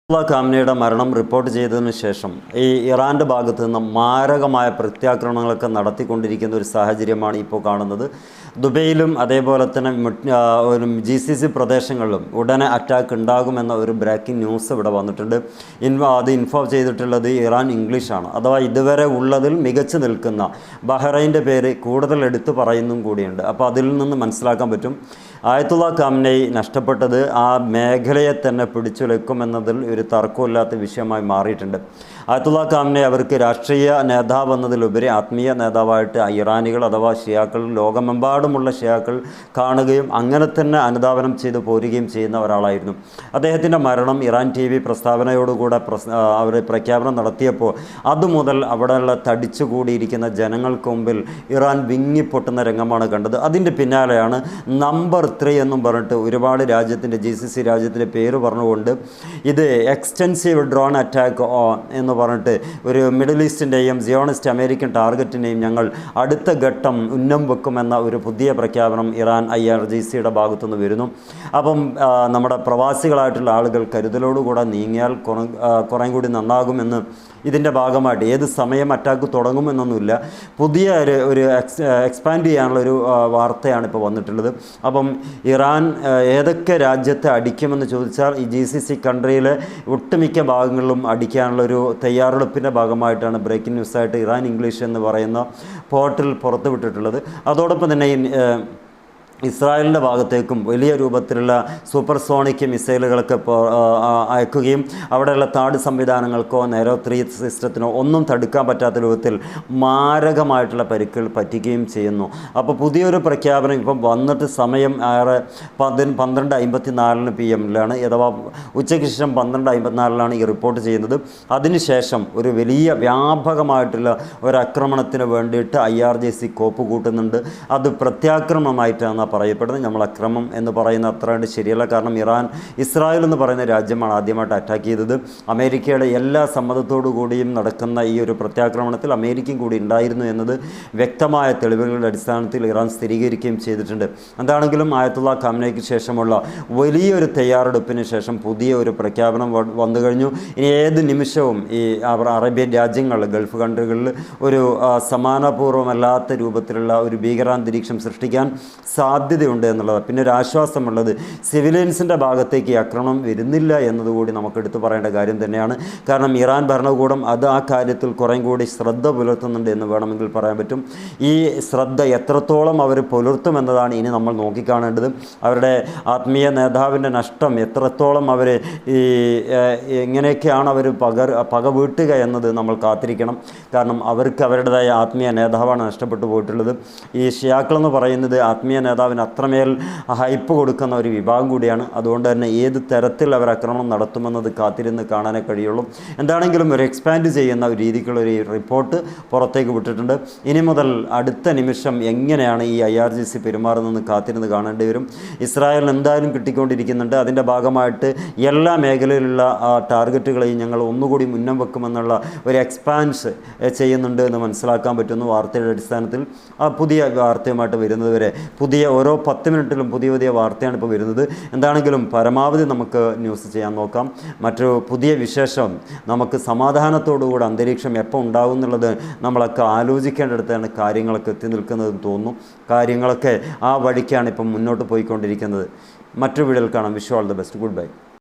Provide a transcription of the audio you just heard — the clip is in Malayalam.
ഖാംനയുടെ മരണം റിപ്പോർട്ട് ചെയ്തതിനു ശേഷം ഈ ഇറാൻ്റെ ഭാഗത്തു നിന്ന് മാരകമായ പ്രത്യാക്രമണങ്ങളൊക്കെ നടത്തിക്കൊണ്ടിരിക്കുന്ന ഒരു സാഹചര്യമാണ് ഇപ്പോൾ കാണുന്നത്. ദുബൈയിലും അതേപോലെ തന്നെ GCC പ്രദേശങ്ങളിലും ഉടനെ അറ്റാക്ക് ഉണ്ടാകുമെന്ന ഒരു ബ്രേക്കിംഗ് ന്യൂസ് ഇവിടെ വന്നിട്ടുണ്ട്. അത് ഇൻഫോം ചെയ്തിട്ടുള്ളത് ഇറാൻ ഇംഗ്ലീഷാണ്. അഥവാ ഇതുവരെ ഉള്ളതിൽ മികച്ചു നിൽക്കുന്ന ബഹ്റൈൻ്റെ പേര് കൂടുതൽ എടുത്തു പറയുന്നതും കൂടിയുണ്ട്. അപ്പോൾ അതിൽ നിന്ന് മനസ്സിലാക്കാൻ പറ്റും ആയത്തുള്ള ഖാംനയി നഷ്ടപ്പെട്ടത് ആ മേഖലയെ തന്നെ പിടിച്ചുലക്കുമെന്നതിൽ ഒരു തർക്കമില്ലാത്ത വിഷയമായി മാറിയിട്ടുണ്ട്. ആയത്തുള്ള ഖാംനയി അവർക്ക് രാഷ്ട്രീയ നേതാവ് എന്നതിലുപരി ആത്മീയ നേതാവായിട്ട് ഇറാനികൾ അഥവാ ഷിയാക്കൾ, ലോകമെമ്പാടുമുള്ള ഷിയാക്കൾ കാണുകയും അങ്ങനെ തന്നെ അനുധാവനം ചെയ്ത് പോരുകയും ചെയ്യുന്ന ഒരാളായിരുന്നു. അദ്ദേഹത്തിൻ്റെ മരണം ഇറാൻ TV പ്രസ്താവനയോടുകൂടെ അവർ പ്രഖ്യാപനം നടത്തിയപ്പോൾ അതുമുതൽ അവിടെയുള്ള തടിച്ചുകൂടിയിരിക്കുന്ന ജനങ്ങൾക്ക് മുമ്പിൽ ഇറാൻ വിങ്ങിപ്പൊട്ടുന്ന രംഗമാണ് കണ്ടത്. അതിൻ്റെ പിന്നാലെയാണ് നമ്പർ 3 എന്നും പറഞ്ഞിട്ട് ഒരുപാട് രാജ്യത്തിൻ്റെ GCC രാജ്യത്തിൻ്റെ പേര് പറഞ്ഞുകൊണ്ട് ഇത് എക്സ്റ്റെൻസീവ് ഡ്രോൺ അറ്റാക്ക് എന്ന് പറഞ്ഞിട്ട് ഒരു മിഡിൽ ഈസ്റ്റിൻ്റെയും സിയോണിസ്റ്റ് അമേരിക്കൻ ടാർഗറ്റിനെയും ഞങ്ങൾ അടുത്ത ഘട്ടം ഉന്നം വെക്കുമെന്ന ഒരു പുതിയ പ്രഖ്യാപനം ഇറാൻ IRGCയുടെ ഭാഗത്തുനിന്ന് വരുന്നു. അപ്പം നമ്മുടെ പ്രവാസികളായിട്ടുള്ള ആളുകൾ കരുതലോടുകൂടെ നീങ്ങിയാൽ കുറേ കൂടി നന്നാകുമെന്ന് ഇതിൻ്റെ ഭാഗമായിട്ട് ഏത് സമയം അറ്റാക്ക് തുടങ്ങുമെന്നൊന്നുമില്ല, പുതിയ ഒരു എക്സ്പാൻഡ് ചെയ്യാനുള്ളൊരു വാർത്തയാണ് ഇപ്പോൾ വന്നിട്ടുള്ളത്. അപ്പം ഇറാൻ ഏതൊക്കെ രാജ്യത്തെ അടിക്കുമെന്ന് ചോദിച്ചാൽ ഈ GCC കൺട്രിയിലെ ഒട്ടുമിക്ക ഭാഗങ്ങളിലും അടിക്കാനുള്ളൊരു തയ്യാറെടുപ്പിൻ്റെ ഭാഗമായിട്ടാണ് ബ്രേക്കിംഗ് ന്യൂസായിട്ട് ഇറാൻ ഇംഗ്ലീഷ് എന്ന് പറയുന്ന പോർട്ടൽ പുറത്തുവിട്ടിട്ടുള്ളത്. അതോടൊപ്പം തന്നെ ഇസ്രായേലിൻ്റെ ഭാഗത്തേക്കും വലിയ രൂപത്തിലുള്ള സൂപ്പർസോണിക് മിസൈലുകളൊക്കെ അയക്കുകയും അവിടെയുള്ള താട് സംവിധാനങ്ങൾക്കോ നേരോ 3 സിസ്റ്റത്തിനോ ഒന്നും തടുക്കാൻ പറ്റാത്ത രൂപത്തിൽ മാരകമായിട്ടുള്ള പരിക്കുകൾ പറ്റുകയും ചെയ്യുന്നു. അപ്പോൾ പുതിയൊരു പ്രഖ്യാപനം ഇപ്പം വന്നിട്ട് സമയം 12:54 PM അഥവാ ഉച്ചയ്ക്ക് ശേഷം 12:54 ഈ റിപ്പോർട്ട് ചെയ്യുന്നത്. അതിനുശേഷം ഒരു വലിയ വ്യാപകമായിട്ടുള്ള ഒരാക്രമണത്തിന് വേണ്ടിയിട്ട് IRGC കോപ്പ് കൂട്ടുന്നുണ്ട്. അത് പ്രത്യാക്രമണമായിട്ടാണ് പറയപ്പെടുന്നത്. നമ്മൾ അക്രമം എന്ന് പറയുന്ന അത്ര ശരിയല്ല. കാരണം ഇസ്രായേൽ എന്ന് പറയുന്ന രാജ്യമാണ് ആദ്യമായിട്ട് അറ്റാക്ക് ചെയ്തത്. അമേരിക്കയുടെ എല്ലാ സമ്മതത്തോടു കൂടിയും നടക്കുന്ന ഈ ഒരു പ്രത്യാക്രമണത്തിൽ അമേരിക്കയും കൂടി ഉണ്ടായിരുന്നു എന്നത് വ്യക്തമായ തെളിവുകളുടെ അടിസ്ഥാനത്തിൽ ഇറാൻ സ്ഥിരീകരിക്കുകയും ചെയ്തിട്ടുണ്ട്. എന്താണെങ്കിലും ആയത്തുള്ള ഖാംനയ്ക്ക് ശേഷമുള്ള വലിയൊരു തയ്യാറെടുപ്പിന് ശേഷം പുതിയ ഒരു പ്രഖ്യാപനം വന്നു കഴിഞ്ഞു. ഇനി ഏത് നിമിഷവും ഈ അറേബ്യൻ രാജ്യങ്ങൾ, ഗൾഫ് കൺട്രികളിൽ ഒരു സമാനപൂർവ്വമല്ലാത്ത രൂപത്തിലുള്ള ഒരു ഭീകരാന്തരീക്ഷം സൃഷ്ടിക്കാൻ സാധ്യതയുണ്ട് എന്നുള്ളത്. പിന്നെ ഒരു ആശ്വാസമുള്ളത് സിവിലിയൻസിൻ്റെ ഭാഗത്തേക്ക് ഈ ആക്രമണം വരുന്നില്ല എന്നതുകൂടി നമുക്ക് എടുത്തു പറയേണ്ട കാര്യം തന്നെയാണ്. കാരണം ഇറാൻ ഭരണകൂടം ആ കാര്യത്തിൽ കുറേ കൂടി ശ്രദ്ധ പുലർത്തുന്നുണ്ട് എന്ന് വേണമെങ്കിൽ പറയാൻ പറ്റും. ഈ ശ്രദ്ധ എത്രത്തോളം അവർ പുലർത്തുമെന്നതാണ് ഇനി നമ്മൾ നോക്കിക്കാണേണ്ടത്. അവരുടെ ആത്മീയ നേതാവിൻ്റെ നഷ്ടം എത്രത്തോളം അവർ എങ്ങനെയൊക്കെയാണ് അവർ പക വീട്ടുക എന്നത് നമ്മൾ കാത്തിരിക്കണം. കാരണം അവർക്ക് അവരുടേതായ ആത്മീയ നേതാവാണ് നഷ്ടപ്പെട്ടു പോയിട്ടുള്ളത്. ഈ ഷിയാക്കളെന്ന് പറയുന്നത് ആത്മീയ നേതാവിന് അത്രമേൽ ഹൈപ്പ് കൊടുക്കുന്ന ഒരു വിഭാഗം കൂടിയാണ്. അതുകൊണ്ട് തന്നെ ഏത് തരത്തിൽ അവർ ആക്രമണം നടത്തുമെന്നത് കാത്തിരുന്ന് കാണാനേ കഴിയുള്ളൂ. എന്താണെങ്കിലും ഒരു എക്സ്പാൻഡ് ചെയ്യുന്ന ഒരു രീതിക്കുള്ളൊരു റിപ്പോർട്ട് പുറത്തേക്ക് വിട്ടിട്ടുണ്ട്. ഇനി മുതൽ അടുത്ത നിമിഷം എങ്ങനെയാണ് ഈ IRGC പെരുമാറുന്നതെന്ന് കാത്തിരുന്ന് കാണേണ്ടി വരും. ഇസ്രായേലിന് എന്തായാലും കിട്ടിക്കൊണ്ടിരിക്കുന്നുണ്ട്. അതിൻ്റെ ഭാഗമായിട്ട് എല്ലാ മേഖലയിലുള്ള ടാർഗറ്റുകളെയും ഞങ്ങൾ ഒന്നുകൂടി മുന്നം വെക്കുമെന്നുള്ള ഒരു എക്സ്പാൻസ് ചെയ്യുന്നുണ്ട് എന്ന് മനസ്സിലാക്കാൻ പറ്റുന്നു. വാർത്തയുടെ അടിസ്ഥാനത്തിൽ പുതിയ വാർത്തയുമായിട്ട് വരുന്നതുവരെ പുതിയ ഓരോ 10 മിനിറ്റിലും പുതിയ വാർത്തയാണ് ഇപ്പോൾ വരുന്നത്. എന്താണെങ്കിലും പരമാവധി നമുക്ക് ന്യൂസ് ചെയ്യാൻ നോക്കാം. മറ്റൊരു പുതിയ വിശേഷം നമുക്ക് സമാധാനത്തോടുകൂടി അന്തരീക്ഷം എപ്പോൾ ഉണ്ടാകും എന്നുള്ളത് നമ്മളൊക്കെ ആലോചിക്കേണ്ടടുത്താണ് കാര്യങ്ങളൊക്കെ എത്തി നിൽക്കുന്നതെന്ന് തോന്നുന്നു. കാര്യങ്ങളൊക്കെ ആ വഴിക്കാണ് ഇപ്പം മുന്നോട്ട് പോയിക്കൊണ്ടിരിക്കുന്നത്. മറ്റൊരു വീഡിയോയിൽ കാണാം. Wish you all the best. Good bye.